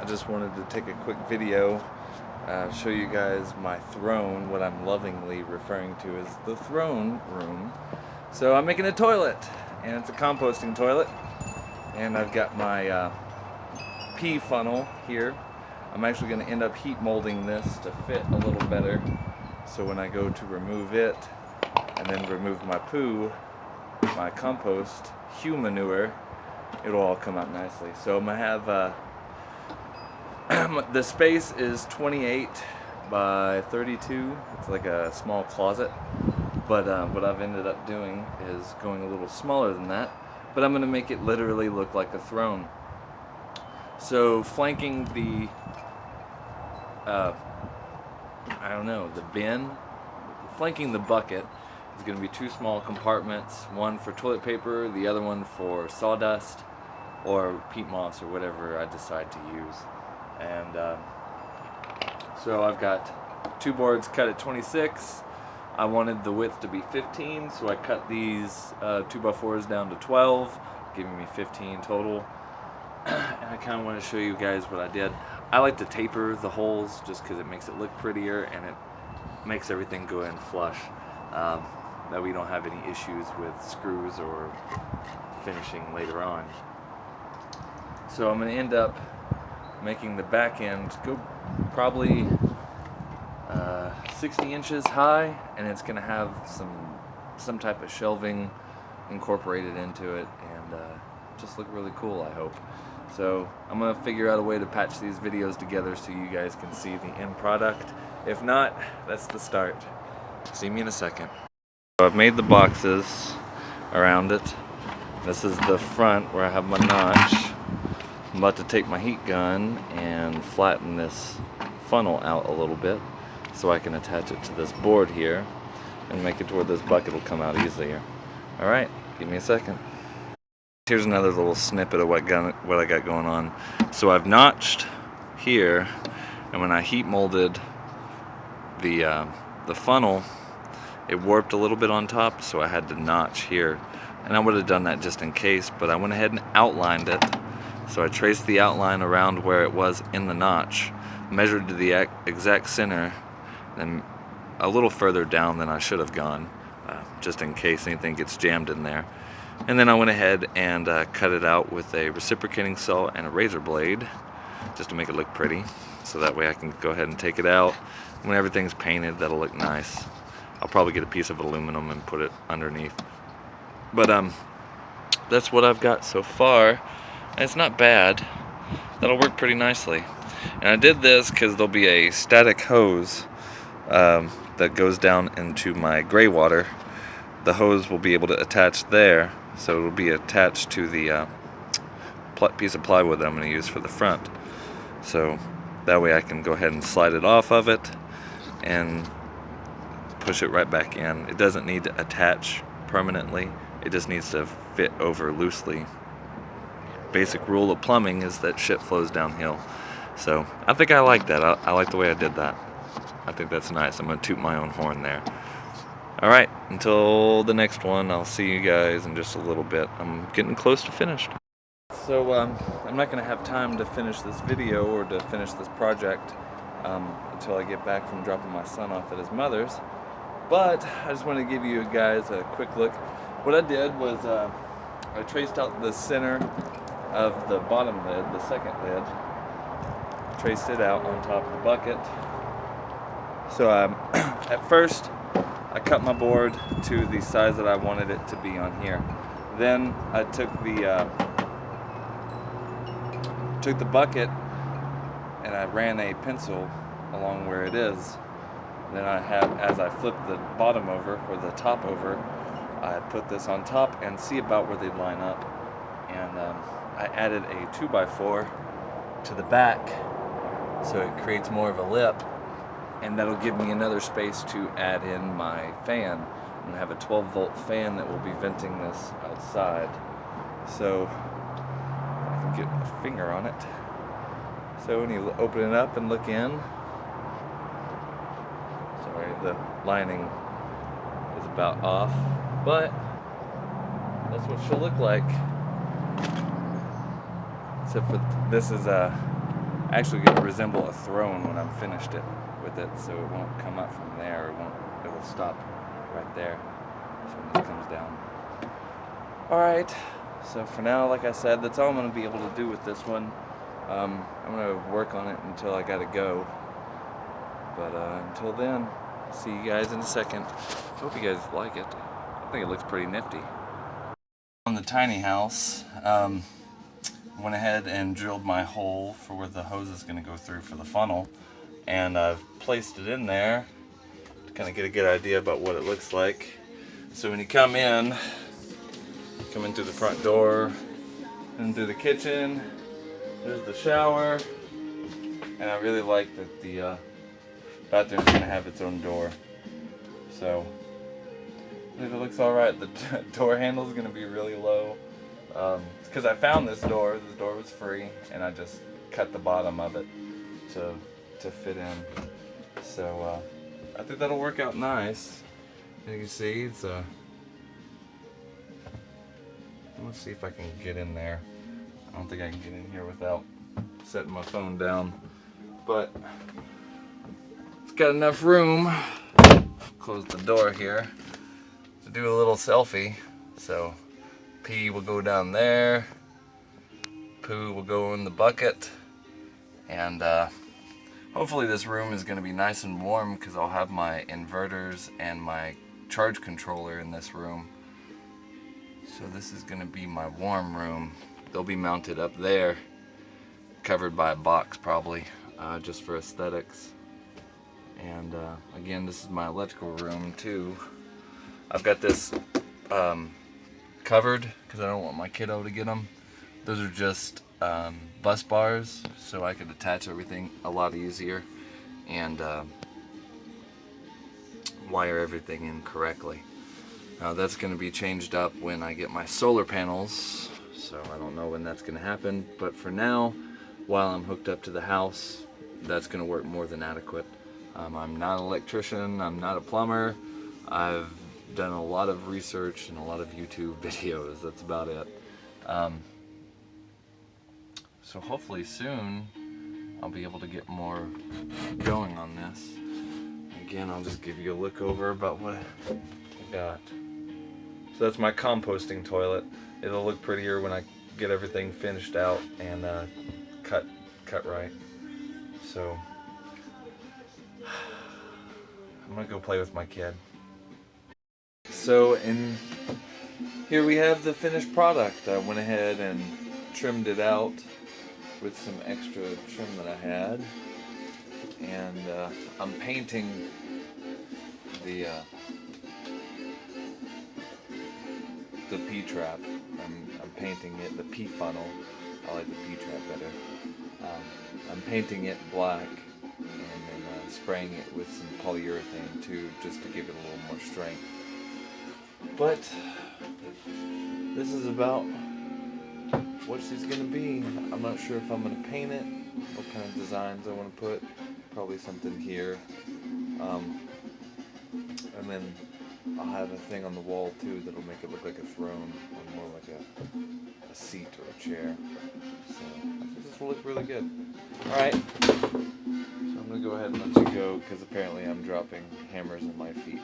just wanted to take a quick video, show you guys my throne, what I'm lovingly referring to as the throne room. So I'm making a toilet, and it's a composting toilet, and I've got my pee funnel here. I'm actually going to end up heat molding this to fit a little better, so when I go to remove it and then remove my poo, my compost, manure, it'll all come out nicely. So I'm going to have the space is 28 by 32. It's like a small closet, but what I've ended up doing is going a little smaller than that, but I'm going to make it literally look like a throne. So flanking the the bin, flanking the bucket is going to be two small compartments, one for toilet paper, the other one for sawdust or peat moss or whatever I decide to use. And so I've got two boards cut at 26. I wanted the width to be 15, so I cut these 2x4s down to 12, giving me 15 total. And I kind of want to show you guys what I did. I like to taper the holes just because it makes it look prettier and it makes everything go in flush. That we don't have any issues with screws or finishing later on. So I'm going to end up making the back end go probably 60 inches high, and it's going to have some type of shelving incorporated into it, and just look really cool, I hope. So I'm going to figure out a way to patch these videos together so you guys can see the end product. If not, that's the start. See me in a second. So I've made the boxes around it. This is the front where I have my notch. I'm about to take my heat gun and flatten this funnel out a little bit so I can attach it to this board here and make it to where this bucket will come out easier. Alright, give me a second. Here's another little snippet of what I got going on. So I've notched here, and when I heat molded the funnel, it warped a little bit on top, so I had to notch here. And I would have done that just in case, but I went ahead and outlined it. So I traced the outline around where it was in the notch, measured to the exact center, and a little further down than I should have gone, just in case anything gets jammed in there. And then I went ahead and cut it out with a reciprocating saw and a razor blade, just to make it look pretty. So that way I can go ahead and take it out. When everything's painted, that'll look nice. I'll probably get a piece of aluminum and put it underneath. But that's what I've got so far. And it's not bad. That'll work pretty nicely. And I did this because there'll be a static hose that goes down into my gray water. The hose will be able to attach there, so it'll be attached to the piece of plywood that I'm going to use for the front. So that way I can go ahead and slide it off of it and push it right back in. It doesn't need to attach permanently, it just needs to fit over loosely. Basic rule of plumbing is that shit flows downhill. So I think I like that. I like the way I did that. I think that's nice. I'm going to toot my own horn there. Alright, until the next one, I'll see you guys in just a little bit. I'm getting close to finished. So I'm not going to have time to finish this video or to finish this project until I get back from dropping my son off at his mother's. But I just want to give you guys a quick look. What I did was I traced out the center of the bottom lid, the second lid. Traced it out on top of the bucket. So at first I cut my board to the size that I wanted it to be on here. Then I took the bucket and I ran a pencil along where it is. Then as I flipped the bottom over, or the top over, I put this on top and see about where they'd line up. And I added a 2x4 to the back so it creates more of a lip. And that'll give me another space to add in my fan. I'm going to have a 12-volt fan that will be venting this outside. So I can get a finger on it. So when you open it up and look in, sorry, the lining is about off, but that's what she'll look like. Except for this is actually going to resemble a throne when I'm finished with it, so it won't come up from there. It'll stop right there. So when this comes down. All right. So for now, like I said, that's all I'm going to be able to do with this one. I'm going to work on it until I got to go. But until then, see you guys in a second. Hope you guys like it. I think it looks pretty nifty. On the tiny house, went ahead and drilled my hole for where the hose is going to go through for the funnel. And I've placed it in there to kind of get a good idea about what it looks like. So when you come in through the front door, and through the kitchen, there's the shower, and I really like that the bathroom is going to have its own door. So I think it looks alright. The door handle is going to be really low. It's because I found this door. This door was free, and I just cut the bottom of it to fit in. So I think that'll work out nice. You can see it's a. Let's see if I can get in there. I don't think I can get in here without setting my phone down, but it's got enough room. Close the door here to do a little selfie. So pee will go down there, poo will go in the bucket, and hopefully this room is going to be nice and warm because I'll have my inverters and my charge controller in this room. So this is going to be my warm room. They'll be mounted up there, covered by a box probably, just for aesthetics. And again, this is my electrical room too. I've got this covered because I don't want my kiddo to get them. Those are just bus bars, so I could attach everything a lot easier and wire everything in correctly. Now that's going to be changed up when I get my solar panels, so I don't know when that's going to happen, but for now, while I'm hooked up to the house, that's going to work more than adequate. I'm not an electrician, I'm not a plumber. I've done a lot of research and a lot of YouTube videos, that's about it. So hopefully soon I'll be able to get more going on this. Again, I'll just give you a look over about what I got. So that's my composting toilet. It'll look prettier when I get everything finished out and cut right. So I'm gonna go play with my kid. So here we have the finished product. I went ahead and trimmed it out with some extra trim that I had, and I'm painting the P-trap. I'm painting it, the P-funnel. I like the P-trap better. I'm painting it black and then spraying it with some polyurethane too, just to give it a little more strength. But this is about what she's gonna be. I'm not sure if I'm gonna paint it, what kind of designs I want to put. Probably something here. And then I'll have a thing on the wall too that'll make it look like a throne, or more like a seat or a chair. So I think this will look really good. Alright, so I'm going to go ahead and let you go because apparently I'm dropping hammers on my feet.